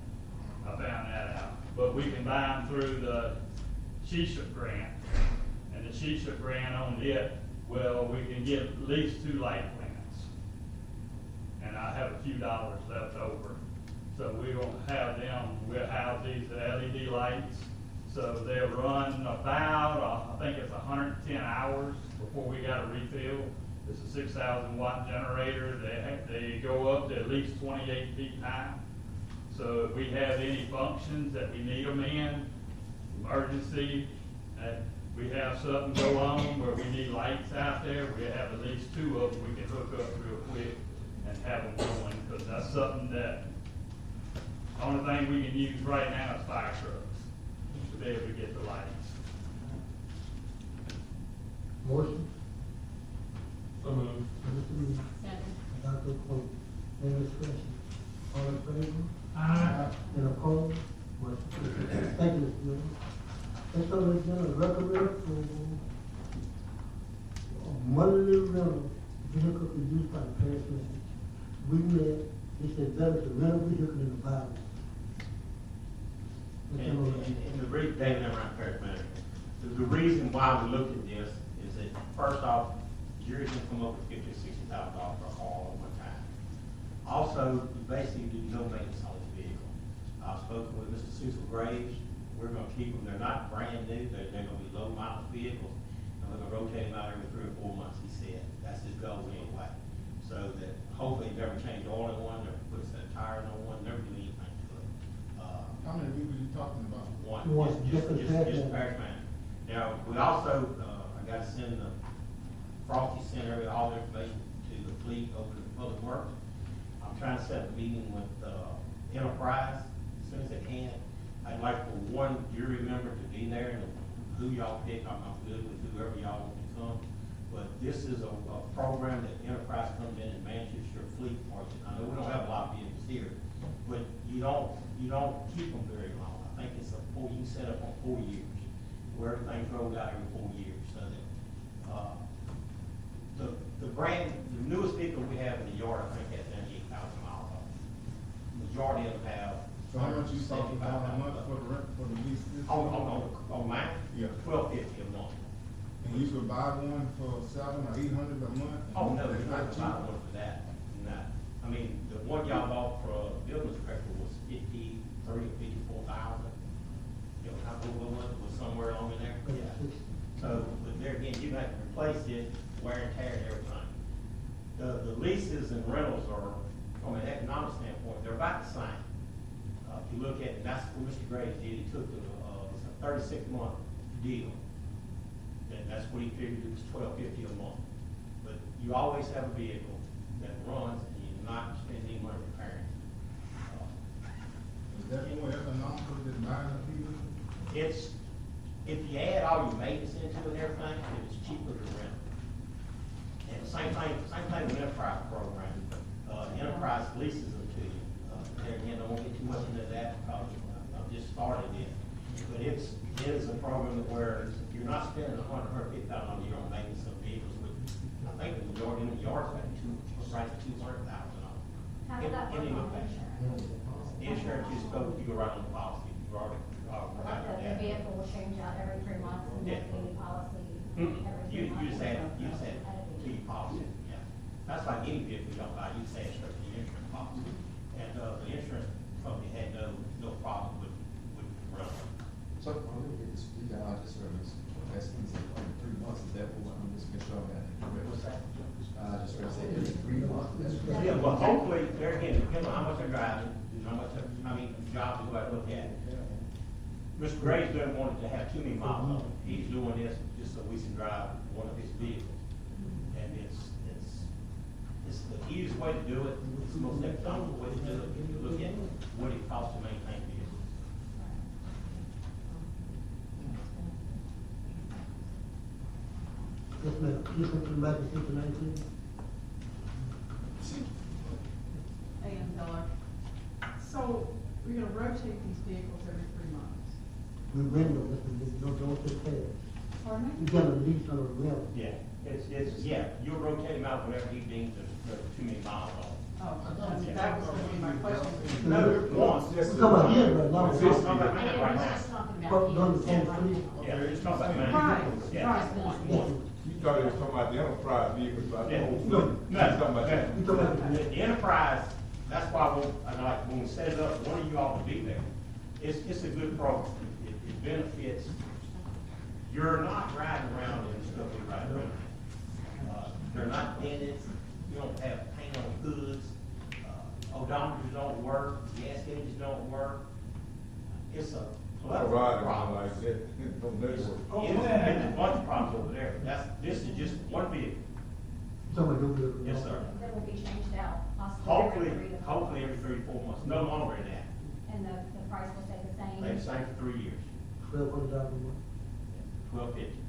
I found that out. But we can buy them through the SHESHUP grant. And the SHESHUP grant on it, well, we can get at least 2 light plants. And I have a few dollars left over. So we're gonna have them, we'll have these LED lights. So they'll run about, I think it's 110 hours before we got a refill. It's a 6,000 watt generator. They go up to at least 28 feet high. So if we have any functions that we need them in, emergency, we have something go on where we need lights out there, we have at least 2 of them we can hook up real quick and have them going, because that's something that, only thing we can use right now is fire trucks to be able to get the lights. Motion, So moved. Mr. Neal, Second. Dr. O'Connor, any discussion? All in favor? Aye. And opposed? Motion carries. Thank you, Mr. Neal. Next on the agenda, recommend approval of monthly rental vehicle to use by the parish manager. We met, he said better to rent a vehicle than to buy one. Mr. And Neal. the reason, David Emmerich, Parish Manager, the reason why we looked at this is that, first off, jury can come up with $50,000 or $60,000 for a haul at one time. Also, you basically do no maintenance on this vehicle. I've spoken with Mr. Cecil Graves, we're gonna keep them, they're not brand new, they're gonna be low mileage vehicles, and we're gonna rotate them out every 3 or 4 months, he said. That's his goal anyway. So that hopefully never change oil in one, never put a set of tires on one, never do anything to it. How many people you talking about? One, just a Just second. parish manager. Now, we also, I gotta send the, Frosty sent all the information to the fleet over to Public Works. I'm trying to set a meeting with, Enterprise as soon as I can. I'd like for one jury member to be there, and who y'all pick, I'm good with whoever y'all want to come. But this is a program that Enterprise comes in and manages your fleet for you. I know we don't have a lot of vehicles here, but you don't keep them very long. I think it's you can set up on 4 years, where everything's rolled out every 4 years, so that, the newest vehicle we have in the yard, I think, has an majority of them have. So how much you talking about a month for the rent, for the lease? On mine? Yeah. $12.50 a month. And you could buy one for $700 or $800 a month? Oh, no, That's you're not cheap. gonna buy one for that, no. I mean, the one y'all bought for a building inspector was 54,000. You know, how big was somewhere along in there? Yeah. So, but there again, you have to replace it, wear and tear and everything. The leases and rentals are, from an economic standpoint, they're about the same. If you look at, and that's what Mr. Graves did, he took it's a 36-month deal. And that's what he figured it was $12.50 a month. But you always have a vehicle that runs and you're not spending any money repairing. Is that more economical than buying a vehicle? It's, if you add all your maintenance into it and everything, it's cheaper to rent. And the same thing with Enterprise program. Enterprise leases them to you. There again, I won't get too much into that because I've just started it. But it is a program where you're not spending $150,000 a year on maintenance of vehicles, which I think the majority in the yard's right at $200,000. How does that work on insurance? Insurance, you go right on the policy. You already, Like the vehicle will change out every 3 months and Yeah. the policy every 3 You months. just add to your policy, yeah. That's like any vehicle you don't buy, you just add straight to your insurance policy. And, the insurance company had no problem with running. So, let me get this, you got, I just heard this, that's, he said, 3 months, is that what, I'm just making sure I got it correct. What's that? I just heard say every 3 months, that's correct. Yeah, well, hopefully, there again, depending on how much they're driving, and how much, I mean, jobs you go out and look at. Mr. Graves doesn't want it to have too many miles on it. He's doing this just so we can drive one of his vehicles. And it's the easiest way to do it, it's the most economical way to do it, if you look at what it costs to maintain vehicles. Yes, ma'am. You can back to 19? So, we're gonna rotate these vehicles every 3 months? We rent them, don't take care. Pardon me? You got a lease on a rent. Yeah, you'll rotate them out whenever he deems there's too many miles on it. Oh, that was gonna be my question. No, once. We're talking about here right now. We're talking about Yeah, that we're right now. just talking But about. on the these, same right? street. Yeah, we're just talking about man. Right, Yeah. right. You thought it was talking about the enterprise vehicles, but Yeah. no, you talking about that. You talking about The enterprise, that's why when we set it up, one of you ought to be there. It's a good program. It benefits. You're not riding around in stuff we ride around. They're not dented. You don't have paint on hoods. Odometers don't work. Gas gauges don't work. It's a I ride around like that, don't never work. There's a bunch of problems over there. This is just one vehicle. Somebody do it. Yes, sir. That will be changed out possibly Hopefully every 3 to 4 months, no longer than that. And the price will stay the same? They've signed for 3 years, $1,200 a month. $12.50.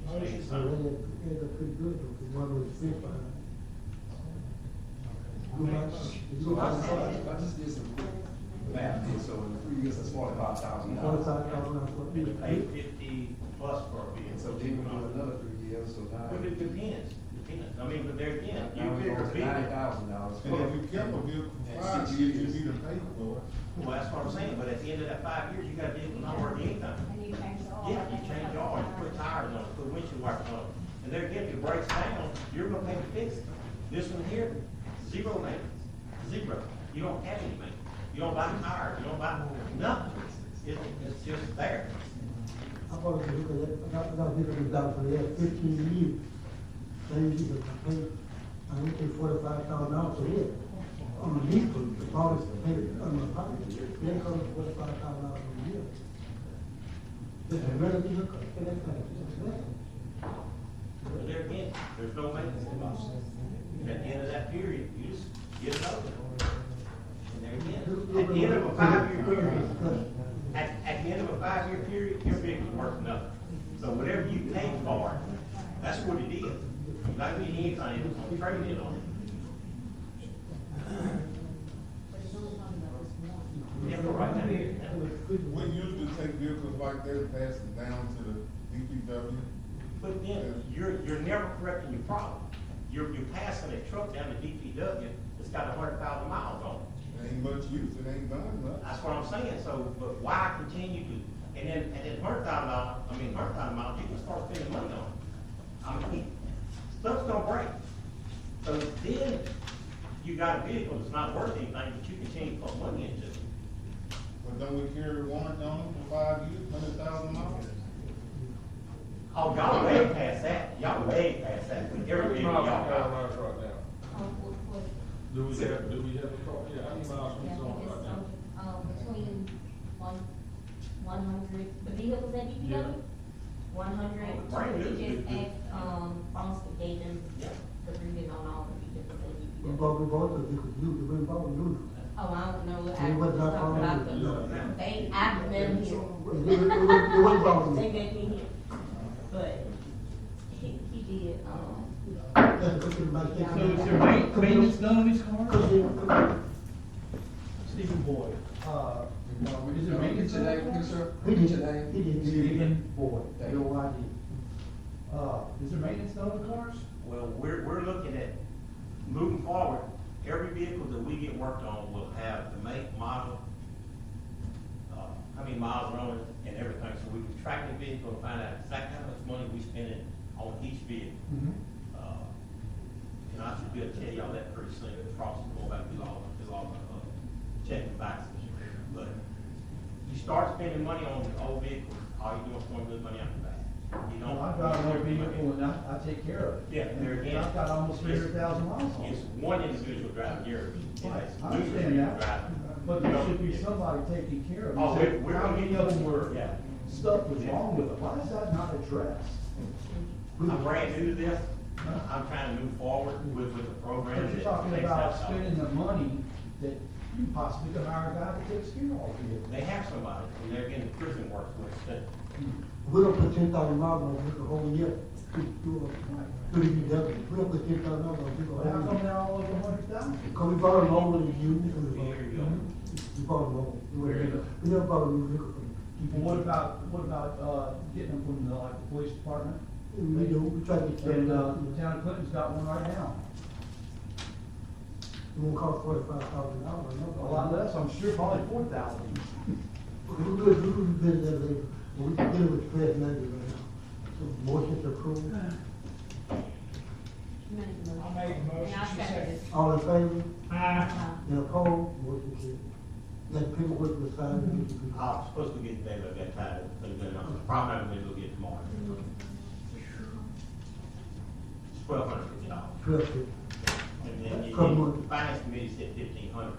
So they ended up pretty good though, because one was free for her. You go back, you go back. I just did some quick math here, so in 3 years, that's $45,000. $45,000 You pay 50 plus for a vehicle. So then we do another 3 years, so now. But it depends. I mean, but there again, you Now we're pick a going to vehicle. $90,000. And if you kept a vehicle for 5 years, you need to pay for it. Well, that's what I'm saying, but at the end of that 5 years, you got a vehicle not worth anything. And you change the oil? Yeah, you change the oil, you put tires on it, put windshield wipers on it. And there again, if it breaks down, you're gonna pay to fix it. This one here, zero maintenance, zero. You don't have any maintenance. You don't buy tires, you don't buy nothing. It's just there. I bought a vehicle, I got a vehicle down for there 15 years. Then you can pay, I only pay $45,000 a year. On the lease, the policy, pay on my pocket, they cover $45,000 a year. It's a rental vehicle, pay that kind of thing. But there again, there's no maintenance involved. At the end of that period, you just get it over. And there again, at the end of a 5-year period, at the end of a 5-year period, your vehicle's worth nothing. So whatever you paid for it, that's what it is. You're not getting anything on trading it on it. Yeah, for right now. We usually take vehicles like that and pass it down to the DPW. But then, you're never correcting your problem. You're passing a truck down to DPW that's got 100,000 miles on it. And he much use, it ain't done much. That's what I'm saying, so, but why continue to, and then, $100,000, you can start spending money on it. I mean, stuff's gonna break. So then, you got a vehicle that's not worth anything, but you continue to put money into it. But don't we carry warranty on them for 5 years, $100,000? Oh, y'all way past that, y'all way past that, with every vehicle y'all got. Do we have a car? Yeah, how many miles Yeah, is on right now? between 100, the vehicles that you Yeah. got, 100, Brand new. we just asked, Foster gave them Yeah. the reading on all the vehicles that We you bought the vehicles, we bought new. Oh, I don't know, I It was was not talking about on the, they, I've been here. It was bought They new. let me here, but he did, That's a good about that. So is there maintenance done on these cars? Come on. Stephen Boyd, is there maintenance done? Today, yes, sir. He did. Today. He did. Stephen Boyd, Thank you. B-O-Y-D. Is there maintenance done on the cars? Well, we're looking at, moving forward, every vehicle that we get worked on will have the make, model, how many miles are on it, and everything, so we can track the vehicle and find out exactly how much money we spending on each vehicle. And I should be able to tell y'all that pretty soon, across the board, through all checking boxes. But you start spending money on old vehicles, all you're doing is throwing good money out the back. You don't. I drive an old vehicle and I take care of it. Yeah, there again. I've got almost 300,000 miles on it. It's one individual driving yours. Right, It's I two understand individuals that, driving. but there should be somebody taking care of it. Oh, we're How gonna many get of them were, yeah. stuff was wrong with it, why is that not addressed? I'm brand new to this. I'm trying to move forward with the program. But you're talking about spending the money that you possibly could hire a guy that takes care of all of it. They have somebody, and they're getting prison work with it. We don't put 10,000 miles on it the whole year. We don't put 10,000 miles on it the But how whole come year. they're all over 100,000? Because we bought them over the unit, Here you go. we bought them over. We never bought a new vehicle from them. Well, what about, getting them from like the police department? We do, we try to get And, them. the town of Clinton's got one right now. It won't cost $45,000. A lot less, I'm sure, probably 4,000. We do visit that later, but we can deal with stress management right now. So motion to approve. I'll make a motion. And I'll second it. All in favor? Aye. And opposed? Motion carried. That paperwork was signed. I'm supposed to get today, but I got tired of it. Probably not gonna be able to get tomorrow. It's $1,250. 12. And then the Come on. finance committee said $1,500,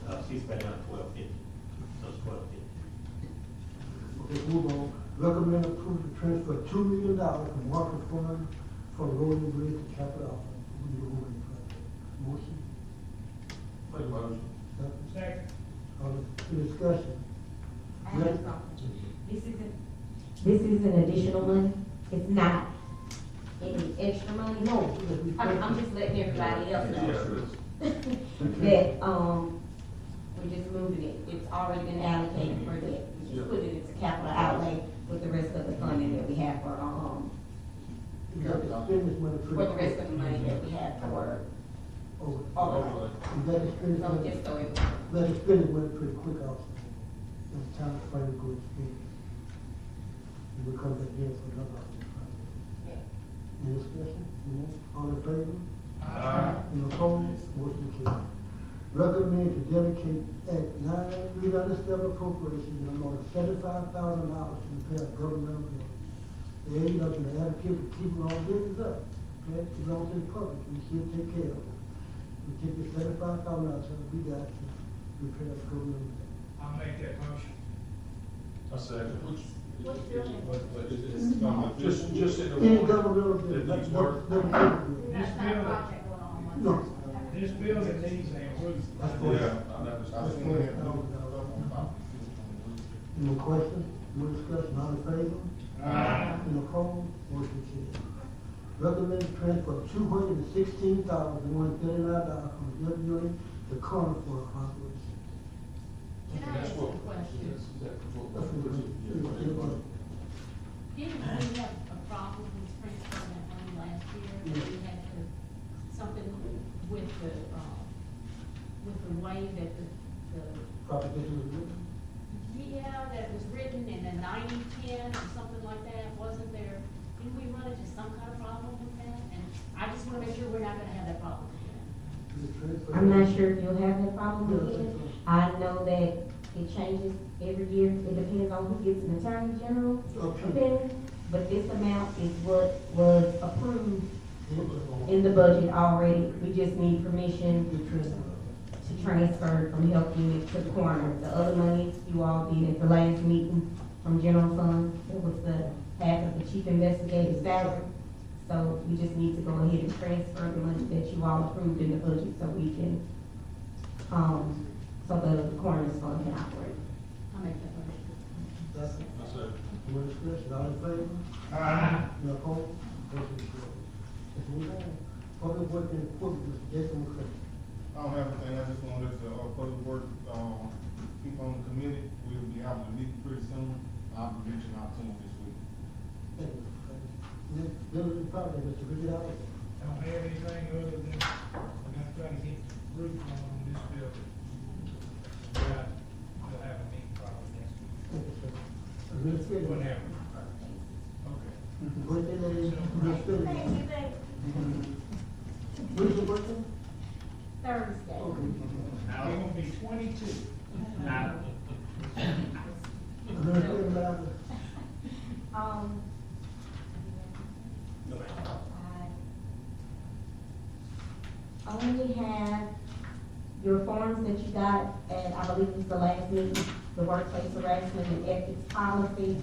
but, she's spending on $1,250. So it's $1,250. Okay, move on. Recommend approval to transfer $2 million from market fund for road and bridge to capital. We need a moving project. Motion. Make a motion. Second. Any discussion? I have a problem. This isn't additional money, it's not any extra money, no. I'm just letting everybody else know. That, we're just moving it, it's already been allocated for that, we just put it into capital outlay with the rest of the funding that we have for, You got to spend this money pretty for the rest quick. of the money that we have for, Over. You got to spend this so money, just so it, you got to spend this money pretty quick also. It's time to find a good spend. And we'll come back here for another project. yeah. Any discussion? No? All in favor? Aye. Any opposed? Motion carried. Recommend to dedicate Act 9397 appropriation in the amount of $75,000 to repair governmental buildings. The aid up in the advocate for keeping all business up. Okay, it belongs to the public, we should take care of it. We take the $75,000 so we got to repair the governmental building. I'll make that motion. I second. Which building? Just in the. Any governmental That building, needs work. That's not a project going on. No. This building needs a roof. That's for, Yeah, I know. that's for Any more questions? More discussion? All in favor? Any opposed? Motion carried. Recommend transfer $216,139 from the F unit to Connor for operation. Can I ask you a question? Didn't we have a problem with transferring that money last year? Yeah. We had to, something with the way that the application was written? Yeah, that was written in a 90-10 or something like that, wasn't there? Didn't we run into some kind of problem with that? And I just wanna make sure we're not gonna have that problem again. I'm not sure if you'll have that problem again. I know that it changes every year, it depends on who gets an attorney general opinion, but this amount is what was approved in the budget already. We just need permission to transfer from health unit to the coroner. The other money you all did at the last meeting from general fund, it was the half of the chief investigator's salary. So we just need to go ahead and transfer the money that you all approved in the budget so we can, so the coroner's fund can operate. I'll make that motion. That's it. More discussion, all in favor? No opposed? Motion carries. Let's move on. Public Works and Equipment, Mr. Jason McCray. I don't have anything, I just wanted to, public work, people on the committee, we'll be having a meeting pretty soon. I'll be reaching out to them this week. Thank you, Mr. McCray. Next, building department, Mr. Richard Allen. I don't have anything other than, I'm not trying to get the roof on this building. But we'll have a meeting probably next week. Thank you, sir. Administrator. Whatever. Okay. Birthday lady, Administrator. Thank you. When's your birthday? Thursday. Okay. Now, it's gonna be 22. Now, Administrator, Madam. I only have your forms that you got at, I believe it was the last meeting, the workplace harassment and ethics policy.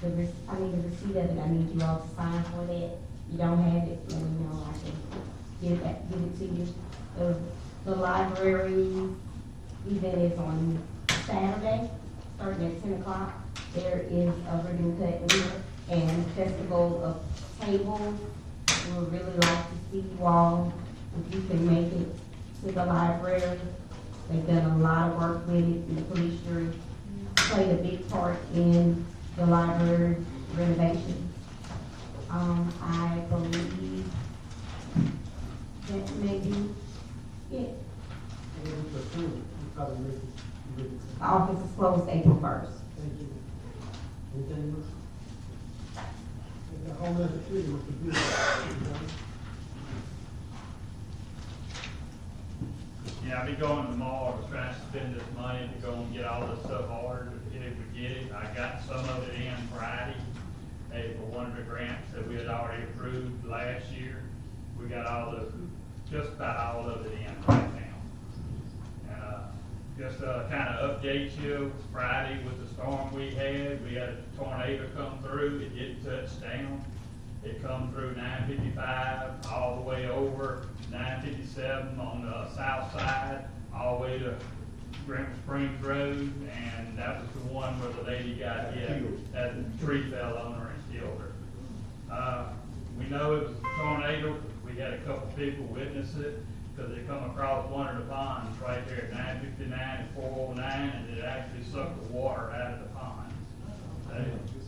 The receipt of it, I need you all to sign for that. You don't have it, let me know, I can give it to you. The library event is on Saturday, starting at 10 o'clock. There is a ribbon cutting and festival of tables. We would really like to see you all, if you can make it to the library. They've done a lot of work with it, the police jury played a big part in the library renovation. I believe that may be it. The office is closed April 1st. Thank you. Anything else? The Homeland Security, Mr. Beauty. Yeah, I be going tomorrow, to try to spend this money to go and get all this stuff ordered, if we get it. I got some of it in Friday, for one of the grants that we had already approved last year. We got just about all of it in right now. And, just, kind of update you, Friday with the storm we had a tornado come through, it didn't touch down. It come through 955, all the way over 957 on the south side, all the way to Grant Springs Road, and that was the one where the lady got hit, that the tree fell on her and killed her. We know it was a tornado, we had a couple people witness it, because they come across one of the ponds right there at 959 and 409, and it actually sucked the water out of the pond.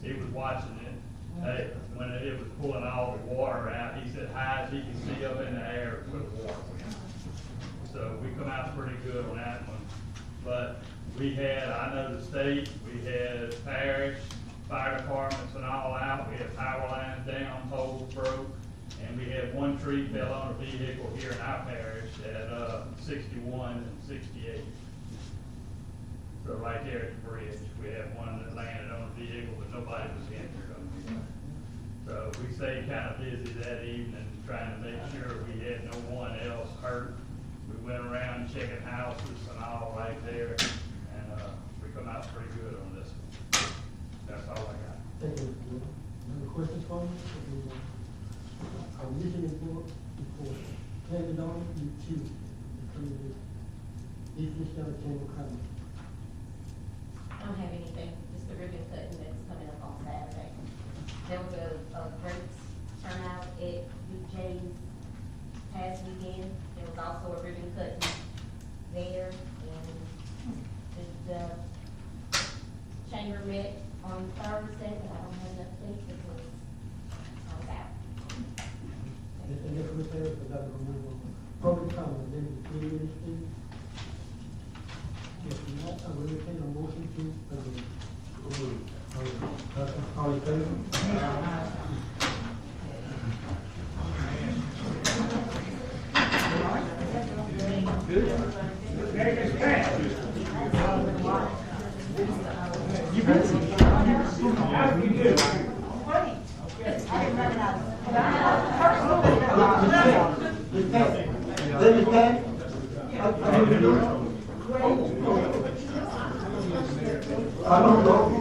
He was watching it. When it was pulling all the water out, he said high as he could see up in the air where the water went. So we come out pretty good on that one. But we had, I know the state, we had parish, fire departments and all out. We had power lines down, poles broke, and we had one tree fell on a vehicle here in our parish at 61 and 68. So right there at the bridge, we had one that landed on a vehicle, but nobody was injured. So we stayed kind of busy that evening, trying to make sure we had no one else hurt. We went around checking houses and all right there, and we come out pretty good on this one. That's all I got. Thank you, Mr. Wood. Any questions for me? Our mission report, planning on you two, East Michigan Chamber of Commerce. I don't have anything, just the ribbon cutting that's coming up on Saturday. There was a great turnout at UJ's past weekend. There was also a ribbon cutting there, and the chamber met on Thursday, but I don't have enough dates because I was out. Anything else with that, but that's going to move on. Public comment, then the community. Yes, Okay, Ms. Pat. How do you do? I don't know.